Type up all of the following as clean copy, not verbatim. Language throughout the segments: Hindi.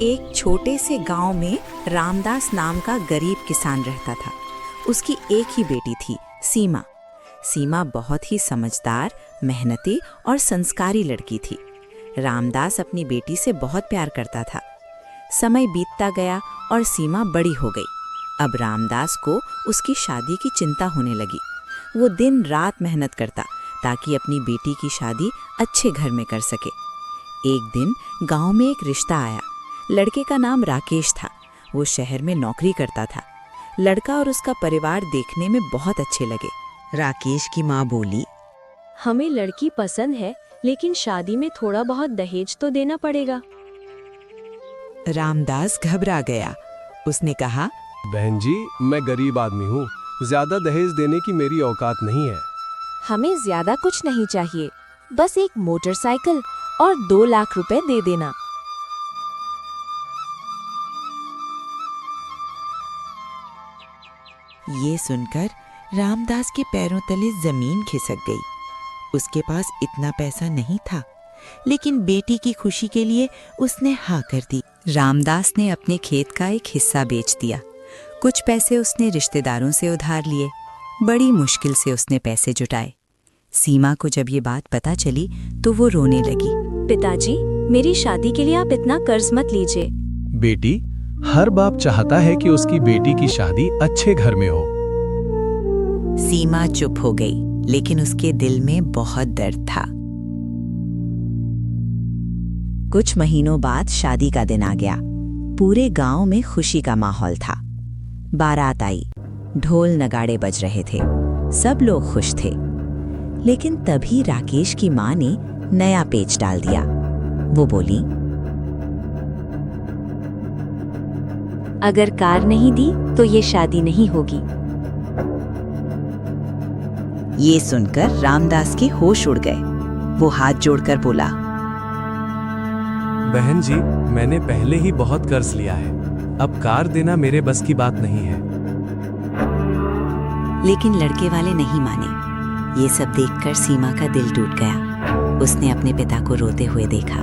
एक छोटे से गांव में रामदास नाम का गरीब किसान रहता था। उसकी एक ही बेटी थी, सीमा। सीमा बहुत ही समझदार, मेहनती और संस्कारी लड़की थी। रामदास अपनी बेटी से बहुत प्यार करता था। समय बीतता गया और सीमा बड़ी हो गई। अब रामदास को उसकी शादी की चिंता होने लगी। वो दिन रात मेहनत करता ताकि अपनी बेटी की शादी अच्छे घर में कर सके। एक दिन गांव में एक रिश्ता आया। लड़के का नाम राकेश था। वो शहर में नौकरी करता था। लड़का और उसका परिवार देखने में बहुत अच्छे लगे। राकेश की माँ बोली, हमें लड़की पसंद है, लेकिन शादी में थोड़ा बहुत दहेज तो देना पड़ेगा। रामदास घबरा गया। उसने कहा, बहन जी, मैं गरीब आदमी हूँ, ज्यादा दहेज देने की मेरी औकात नहीं है। हमें ज्यादा कुछ नहीं चाहिए, बस एक मोटरसाइकिल और 2 लाख रुपए दे देना। ये सुनकर रामदास के पैरों तले जमीन खिसक गई। उसके पास इतना पैसा नहीं था, लेकिन बेटी की खुशी के लिए उसने हाँ कर दी। रामदास ने अपने खेत का एक हिस्सा बेच दिया। कुछ पैसे उसने रिश्तेदारों से उधार लिए। बड़ी मुश्किल से उसने पैसे जुटाए। सीमा को जब ये बात पता चली तो वो रोने लगी। पिताजी, मेरी शादी के लिए आप इतना कर्ज मत लीजिए। बेटी, हर बाप चाहता है कि उसकी बेटी की शादी अच्छे घर में हो। सीमा चुप हो गई, लेकिन उसके दिल में बहुत दर्द था। कुछ महीनों बाद शादी का दिन आ गया। पूरे गांव में खुशी का माहौल था। बारात आई, ढोल नगाड़े बज रहे थे, सब लोग खुश थे। लेकिन तभी राकेश की माँ ने नया पेच डाल दिया। वो बोली, अगर कार नहीं दी तो ये शादी नहीं होगी। ये सुनकर रामदास के होश उड़ गए। वो हाथ जोड़कर बोला, बहन जी, मैंने पहले ही बहुत कर्ज लिया है, अब कार देना मेरे बस की बात नहीं है। लेकिन लड़के वाले नहीं माने। ये सब देखकर सीमा का दिल टूट गया। उसने अपने पिता को रोते हुए देखा।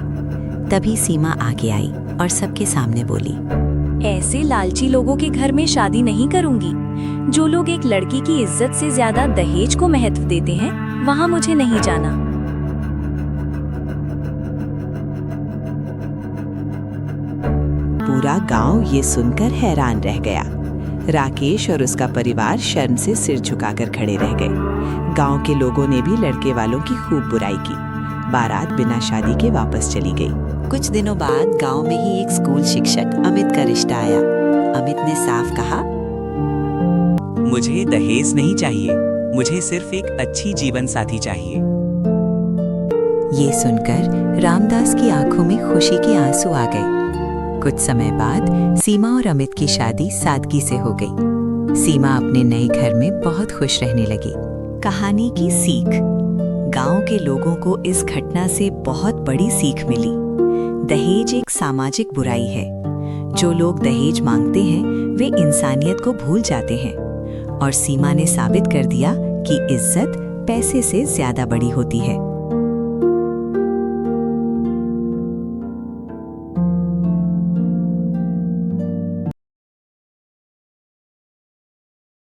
तभी सीमा आगे आई और सबके सामने बोली, ऐसे लालची लोगों के घर में शादी नहीं करूंगी। जो लोग एक लड़की की इज्जत से ज्यादा दहेज को महत्व देते हैं, वहां मुझे नहीं जाना। पूरा गांव ये सुनकर हैरान रह गया। राकेश और उसका परिवार शर्म से सिर झुकाकर खड़े रह गए। गांव के लोगों ने भी लड़के वालों की खूब बुराई की। बारात बिना शादी के वापस चली गई। कुछ दिनों बाद गांव में ही एक स्कूल शिक्षक अमित का रिश्ता आया। अमित ने साफ कहा, मुझे दहेज नहीं चाहिए, मुझे सिर्फ एक अच्छी जीवन साथी चाहिए। ये सुनकर रामदास की आंखों में खुशी के आंसू आ गए। कुछ समय बाद सीमा और अमित की शादी सादगी से हो गई। सीमा अपने नए घर में बहुत खुश रहने लगी। कहानी की सीख। गांव के लोगों को इस घटना से बहुत बड़ी सीख मिली। दहेज एक सामाजिक बुराई है। जो लोग दहेज मांगते हैं वे इंसानियत को भूल जाते हैं। और सीमा ने साबित कर दिया कि इज्जत पैसे से ज्यादा बड़ी होती है।